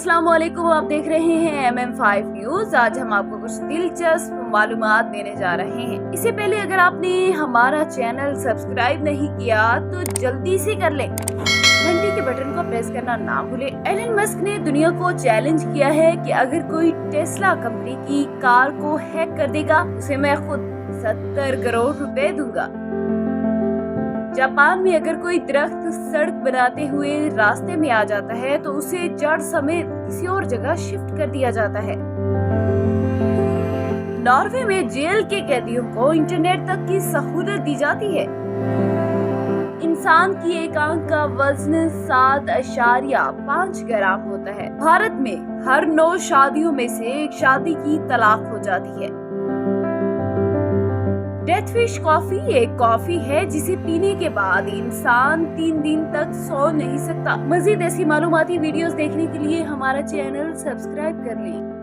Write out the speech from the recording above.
अस्सलाम वालेकुम, आप देख रहे हैं MM5 न्यूज। आज हम आपको कुछ दिलचस्प मालूमात देने जा रहे हैं। इससे पहले अगर आपने हमारा चैनल सब्सक्राइब नहीं किया तो जल्दी से कर लें, घंटी के बटन को प्रेस करना ना भूलें। एलन मस्क ने दुनिया को चैलेंज किया है कि अगर कोई टेस्ला कंपनी की कार को हैक कर देगा उसे मैं खुद 70 करोड़ रुपए दूंगा। जापान में अगर कोई दरख्त सड़क बनाते हुए रास्ते में आ जाता है तो उसे जड़ समेत किसी और जगह शिफ्ट कर दिया जाता है। नॉर्वे में जेल के कैदियों को इंटरनेट तक की सहूलत दी जाती है। इंसान की एक आंख का वजन 7.5 ग्राम होता है। भारत में हर 9 शादियों में से एक शादी की तलाक हो जाती है। डेथफिश कॉफी एक कॉफी है जिसे पीने के बाद इंसान 3 दिन तक सो नहीं सकता। मजीद ऐसी मालूमाती वीडियोस देखने के लिए हमारा चैनल सब्सक्राइब कर लें।